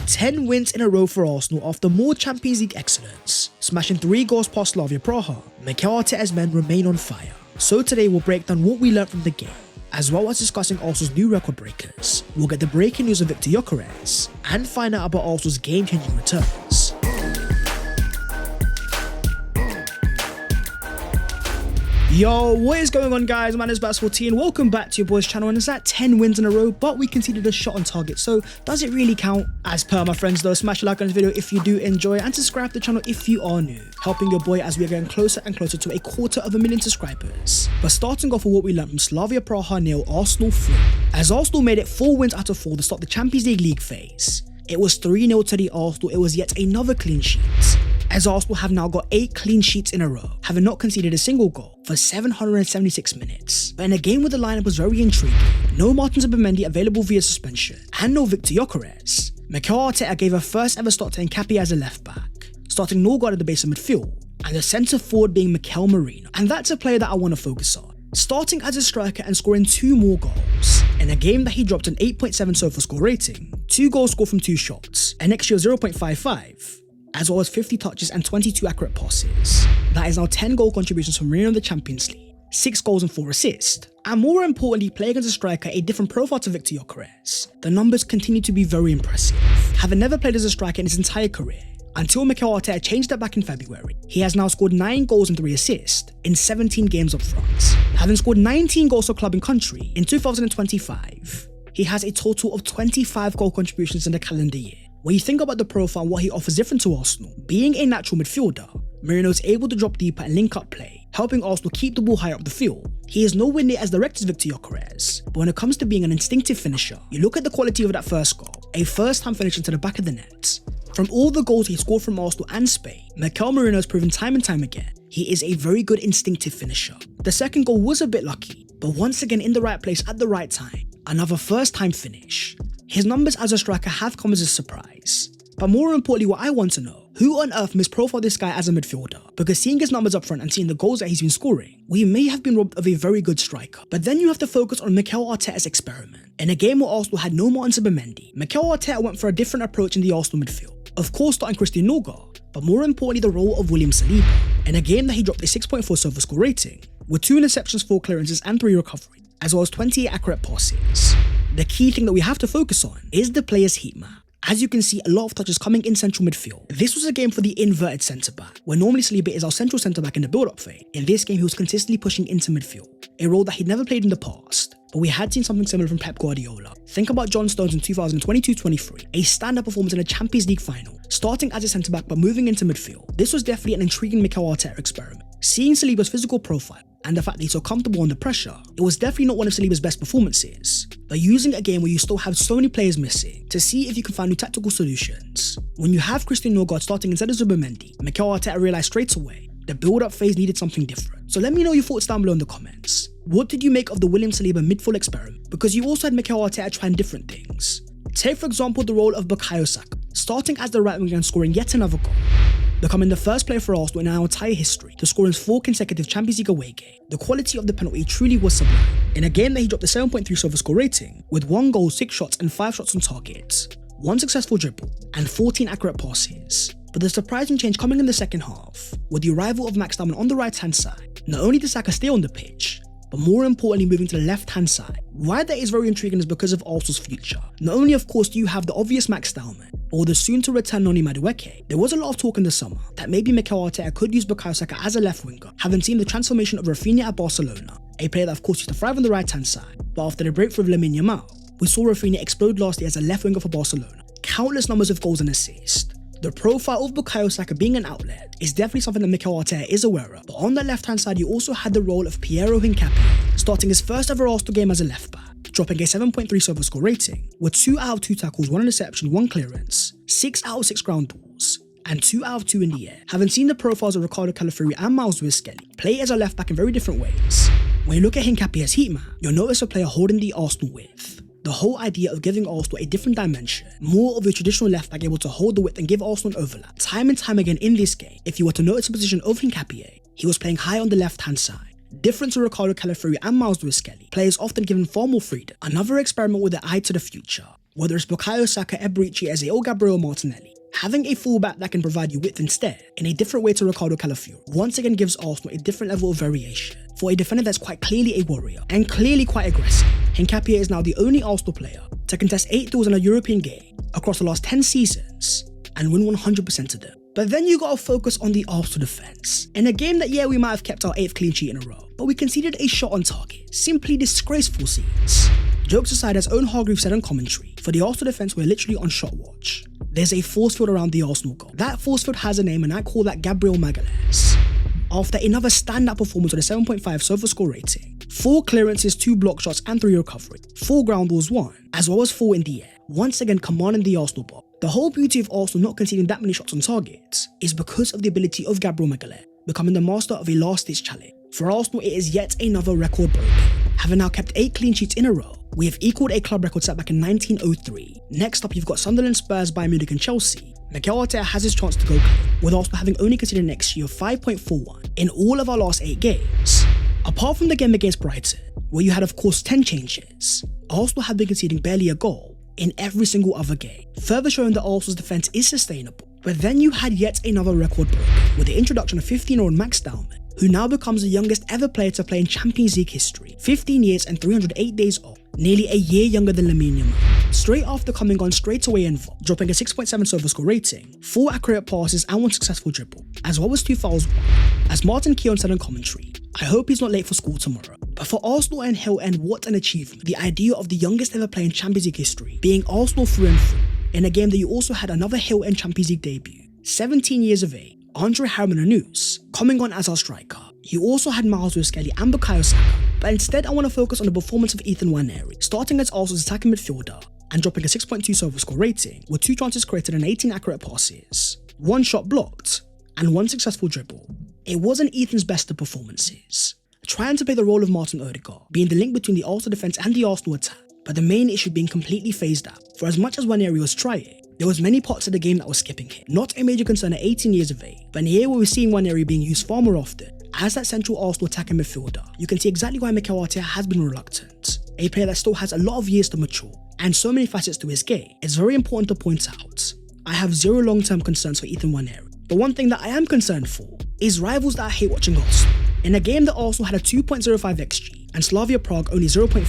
10 wins in a row for Arsenal after more Champions League excellence. Smashing 3 goals past Slavia Praha, Mikel Arteta's men remain on fire. So today we'll break down what we learned from the game, as well as discussing Arsenal's new record breakers. We'll get the breaking news of Victor Gyökeres, and find out about Arsenal's game-changing returns. Yo, what is going on, guys? My name is Bats14. Welcome back to your boys channel, and it's at 10 wins in a row, but we conceded a shot on target, so does it really count? As per my friends though, smash a like on this video if you do enjoy, and subscribe to the channel if you are new, helping your boy as we are getting closer and closer to 250,000 subscribers. But starting off with what we learned from Slavia Praha 0, Arsenal 3. As Arsenal made it 4 wins out of 4 to start the Champions League phase. It was 3-0 to the Arsenal. It was yet another clean sheet, as Arsenal have now got 8 clean sheets in a row, having not conceded a single goal for 776 minutes. But in a game where the lineup was very intriguing, no Martin Zubimendi available via suspension, and no Victor Gyökeres, Mikel Arteta gave a first ever start to Hincapie as a left back, starting Norgard at the base of midfield, and the centre forward being Merino. And that's a player that I want to focus on, starting as a striker and scoring 2 more goals. In a game that he dropped an 8.7 SOFA score rating, 2 goals scored from 2 shots, an XG of 0.55, as well as 50 touches and 22 accurate passes. That is now 10 goal contributions from Merino in the Champions League, 6 goals and 4 assists. And more importantly, playing as a striker, a different profile to Victor Gyökeres. The numbers continue to be very impressive. Having never played as a striker in his entire career, until Mikel Arteta changed that back in February, he has now scored 9 goals and 3 assists in 17 games up front. Having scored 19 goals for club and country in 2025, he has a total of 25 goal contributions in the calendar year. When you think about the profile and what he offers different to Arsenal, being a natural midfielder, Merino is able to drop deeper and link up play, helping Arsenal keep the ball higher up the field. He is nowhere near as direct as Victor Gyökeres, but when it comes to being an instinctive finisher, you look at the quality of that first goal, a first-time finish into the back of the net. From all the goals he scored from Arsenal and Spain, Mikel Merino has proven time and time again he is a very good instinctive finisher. The second goal was a bit lucky, but once again in the right place at the right time, another first-time finish. His numbers as a striker have come as a surprise. But more importantly, what I want to know, who on earth misprofiled this guy as a midfielder? Because seeing his numbers up front and seeing the goals that he's been scoring, we may have been robbed of a very good striker. But then you have to focus on Mikel Arteta's experiment. In a game where Arsenal had no Martin Zubimendi, Mikel Arteta went for a different approach in the Arsenal midfield. Of course starting Christian Norgard, but more importantly the role of William Saliba. In a game that he dropped a 6.4 SOFA score rating, with 2 interceptions, 4 clearances and 3 recoveries, as well as 28 accurate passes. The key thing that we have to focus on is the player's heat map. As you can see, a lot of touches coming in central midfield. This was a game for the inverted centre-back, where normally Saliba is our central centre-back in the build-up phase. In this game, he was consistently pushing into midfield, a role that he'd never played in the past, but we had seen something similar from Pep Guardiola. Think about John Stones in 2022-23, a stand-up performance in a Champions League final, starting as a centre-back but moving into midfield. This was definitely an intriguing Mikel Arteta experiment. Seeing Saliba's physical profile, and the fact that he's so comfortable under pressure, it was definitely not one of Saliba's best performances. But using a game where you still have so many players missing to see if you can find new tactical solutions. When you have Christian Norgard starting instead of Zubimendi, Mikel Arteta realised straight away the build-up phase needed something different. So let me know your thoughts down below in the comments. What did you make of the William Saliba midfield experiment? Because you also had Mikel Arteta trying different things. Take for example the role of Saka, starting as the right winger and scoring yet another goal, becoming the first player for Arsenal in our entire history to score in 4 consecutive Champions League away games. The quality of the penalty truly was sublime. In a game that he dropped a 7.3 SOFA score rating, with 1 goal, 6 shots and 5 shots on target, 1 successful dribble and 14 accurate passes. But the surprising change coming in the second half, with the arrival of Max Dalman on the right hand side, not only did Saka stay on the pitch, but more importantly moving to the left hand side. Why that is very intriguing is because of Arsenal's future. Not only of course do you have the obvious Max Dalman, or the soon to return Noni Madueke, there was a lot of talk in the summer that maybe Mikel Arteta could use Saka as a left winger, having seen the transformation of Rafinha at Barcelona, a player that of course used to thrive on the right hand side, but after the breakthrough of Lamine Yamal, we saw Rafinha explode last year as a left winger for Barcelona, countless numbers of goals and assists. The profile of Saka being an outlet is definitely something that Mikel Arteta is aware of, but on the left hand side you also had the role of Hincapie, starting his first ever Arsenal game as a left back, dropping a 7.3 SOFA score rating, with 2 out of 2 tackles, 1 interception, 1 clearance, 6 out of 6 ground balls, and 2 out of 2 in the air. Having seen the profiles of Ricardo Calafuri and Miles Lewis-Skelly play as a left back in very different ways, when you look at Hincapie's heat map, you'll notice a player holding the Arsenal width. The whole idea of giving Arsenal a different dimension, more of a traditional left back able to hold the width and give Arsenal an overlap. Time and time again in this game, if you were to notice the position of Hincapie, he was playing high on the left hand side. Different to Ricardo Calafuri and Miles Lewis-Skelly, players often given far more freedom. Another experiment with an eye to the future. Whether it's Bukayo Saka, Eberechi, Eze or Gabriel Martinelli, having a fullback that can provide you width instead, in a different way to Ricardo Calafiori, once again gives Arsenal a different level of variation for a defender that's quite clearly a warrior and clearly quite aggressive. Hincapie is now the only Arsenal player to contest 8 duels in a European game across the last 10 seasons and win 100% of them. But then you gotta focus on the Arsenal defence. In a game that, yeah, we might have kept our 8th clean sheet in a row, but we conceded a shot on target. Simply disgraceful scenes. Jokes aside, as Owen Hargreaves said on commentary, for the Arsenal defence we're literally on shot watch. There's a force field around the Arsenal goal. That force field has a name and I call that Gabriel Magalhaes. After another standout performance with a 7.5 SofaScore rating, 4 clearances, 2 block shots and 3 recovery, 4 ground balls won, as well as 4 in the air, once again commanding the Arsenal box. The whole beauty of Arsenal not conceding that many shots on target is because of the ability of Gabriel Magalhaes becoming the master of a last-ditch challenge. For Arsenal, it is yet another record broken. Having now kept 8 clean sheets in a row, we have equalled a club record set back in 1903. Next up, you've got Sunderland, Spurs, Bayern Munich and Chelsea. Mikel Arteta has his chance to go clear, with Arsenal having only conceded an XG of 5.41 in all of our last 8 games. Apart from the game against Brighton, where you had of course 10 changes, Arsenal have been conceding barely a goal in every single other game, further showing that Arsenal's defence is sustainable. But then you had yet another record broken, with the introduction of 15-year-old Max Dowman, who now becomes the youngest ever player to play in Champions League history, 15 years and 308 days old, nearly a year younger than Lamine Yamal. Straight after coming on straight away involved, dropping a 6.7 SofaScore rating, 4 accurate passes and 1 successful dribble, as well as 2 fouls won. As Martin Keown said on commentary, I hope he's not late for school tomorrow. But for Arsenal and Hill, and what an achievement, the idea of the youngest ever player in Champions League history being Arsenal through and through, in a game that you also had another Hill and Champions League debut, 17 years of age, Andre Harmon-Anus, coming on as our striker. You also had Miles Lewis-Skelly and Bukayo Saka, but instead I want to focus on the performance of Ethan Nwaneri, starting as Arsenal's attacking midfielder and dropping a 6.2 SofaScore rating with 2 chances created and 18 accurate passes, 1 shot blocked, and 1 successful dribble. It wasn't Ethan's best of performances, trying to play the role of Martin Odegaard, being the link between the Arsenal defence and the Arsenal attack, but the main issue being completely phased out. For as much as Nwaneri was trying, there was many parts of the game that was skipping him. Not a major concern at 18 years of age, but in a year where we're seeing Nwaneri being used far more often as that central Arsenal attacking midfielder, you can see exactly why Mikel Arteta has been reluctant. A player that still has a lot of years to mature, and so many facets to his game. It's very important to point out, I have zero long-term concerns for Ethan Nwaneri, but one thing that I am concerned for is rivals that I hate watching Arsenal. In a game that Arsenal had a 2.05 XG and Slavia Prague only 0.5,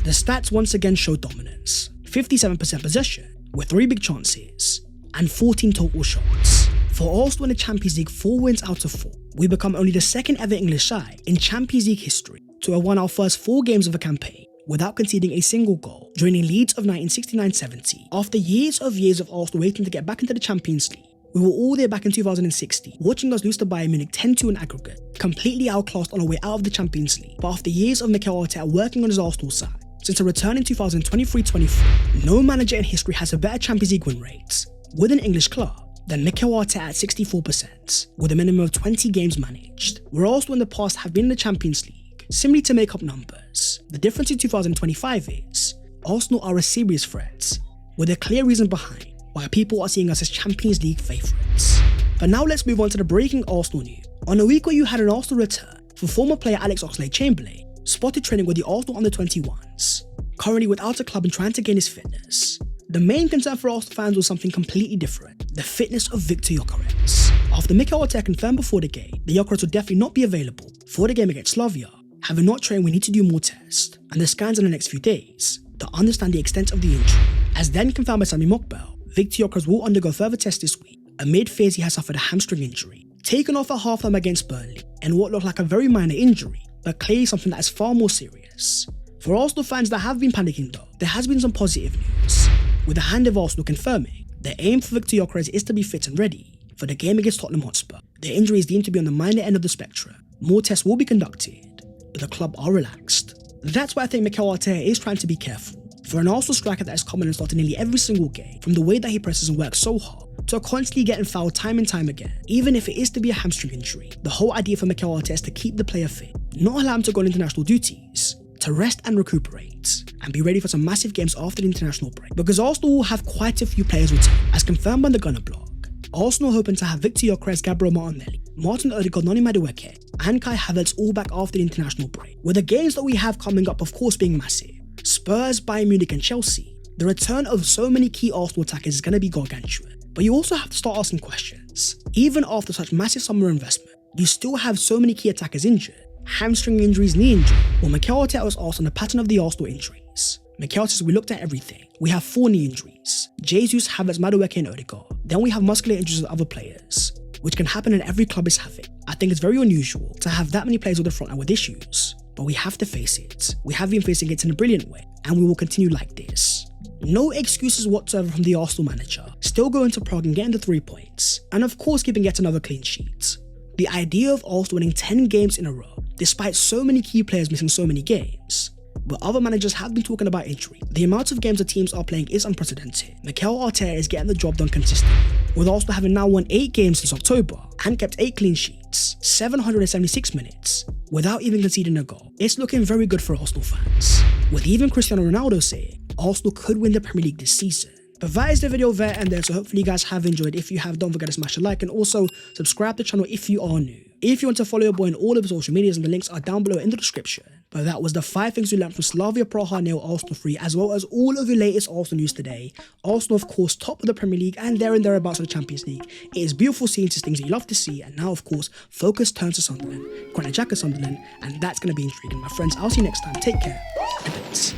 the stats once again showed dominance. 57% possession, with 3 big chances, and 14 total shots. For Arsenal in the Champions League, 4 wins out of 4, we become only the 2nd ever English side in Champions League history to have won our first 4 games of a campaign without conceding a single goal, joining Leeds of 1969-70. After years of Arsenal waiting to get back into the Champions League, we were all there back in 2016, watching us lose to Bayern Munich 10-2 in aggregate, completely outclassed on our way out of the Champions League. But after years of Mikel Arteta working on his Arsenal side, since a return in 2023-24, no manager in history has a better Champions League win rate with an English club than Mikel Arteta at 64%, with a minimum of 20 games managed, where Arsenal in the past have been in the Champions League, simply to make up numbers. The difference in 2025 is, Arsenal are a serious threat, with a clear reason behind why people are seeing us as Champions League favourites. But now let's move on to the breaking Arsenal news. On a week where you had an Arsenal return for former player Alex Oxlade-Chamberlain, spotted training with the Arsenal under-21s, currently without a club and trying to gain his fitness. The main concern for Arsenal fans was something completely different, the fitness of Viktor Gyökeres. After Mikel Arteta confirmed before the game that Gyökeres would definitely not be available for the game against Slavia, having not trained, we need to do more tests and the scans in the next few days to understand the extent of the injury. As then confirmed by Sami Mokbel, Viktor Gyökeres will undergo further tests this week amid fears he has suffered a hamstring injury, taken off at halftime against Burnley in what looked like a very minor injury, but clearly something that is far more serious. For Arsenal fans that have been panicking though, there has been some positive news, with the hand of Arsenal confirming the aim for Viktor Gyökeres is to be fit and ready for the game against Tottenham Hotspur. The injury is deemed to be on the minor end of the spectrum. More tests will be conducted, but the club are relaxed. That's why I think Mikel Arteta is trying to be careful. For an Arsenal striker that has come in and started nearly every single game, from the way that he presses and works so hard, to constantly getting fouled time and time again, even if it is to be a hamstring injury, the whole idea for Mikel Arteta is to keep the player fit, not allow him to go on international duties, to rest and recuperate, and be ready for some massive games after the international break. Because Arsenal will have quite a few players return, as confirmed by the Gunner blog. Arsenal hoping to have Viktor Gyökeres, Gabriel Martinelli, Martin Odegaard, Noni Madueke, and Kai Havertz all back after the international break, with the games that we have coming up of course being massive. Spurs, Bayern Munich and Chelsea, The return of so many key Arsenal attackers is going to be gargantuan. But you also have to start asking questions. Even after such massive summer investment, you still have so many key attackers injured. Hamstring injuries, knee injury. Well, Mikel Arteta was asked on the pattern of the Arsenal injuries. Mikel says we looked at everything. We have 4 knee injuries. Jesus, Havertz, Madueke and Odegaard. Then we have muscular injuries with other players, which can happen and every club is having. I think it's very unusual to have that many players on the front line with issues. But we have to face it. We have been facing it in a brilliant way, and we will continue like this. No excuses whatsoever from the Arsenal manager. Still going to Prague and getting the 3 points. And of course keeping yet another clean sheet. The idea of Arsenal winning 10 games in a row, despite so many key players missing so many games. But other managers have been talking about injury. The amount of games the teams are playing is unprecedented. Mikel Arteta is getting the job done consistently, with Arsenal having now won 8 games since October and kept 8 clean sheets, 776 minutes, without even conceding a goal. It's looking very good for Arsenal fans, with even Cristiano Ronaldo saying Arsenal could win the Premier League this season. But that is the video there and there, so hopefully you guys have enjoyed. If you have, don't forget to smash a like and also subscribe to the channel if you are new. If you want to follow your boy on all of his social medias, and the links are down below in the description. But that was the 5 things we learned from Slavia Praha nil Arsenal 3, as well as all of your latest Arsenal news today. Arsenal, of course, top of the Premier League and there and thereabouts of the Champions League. It is beautiful seeing these things that you love to see, and now, of course, focus turns to Sunderland, Granit Xhaka Sunderland, and that's going to be intriguing. My friends, I'll see you next time. Take care. And peace.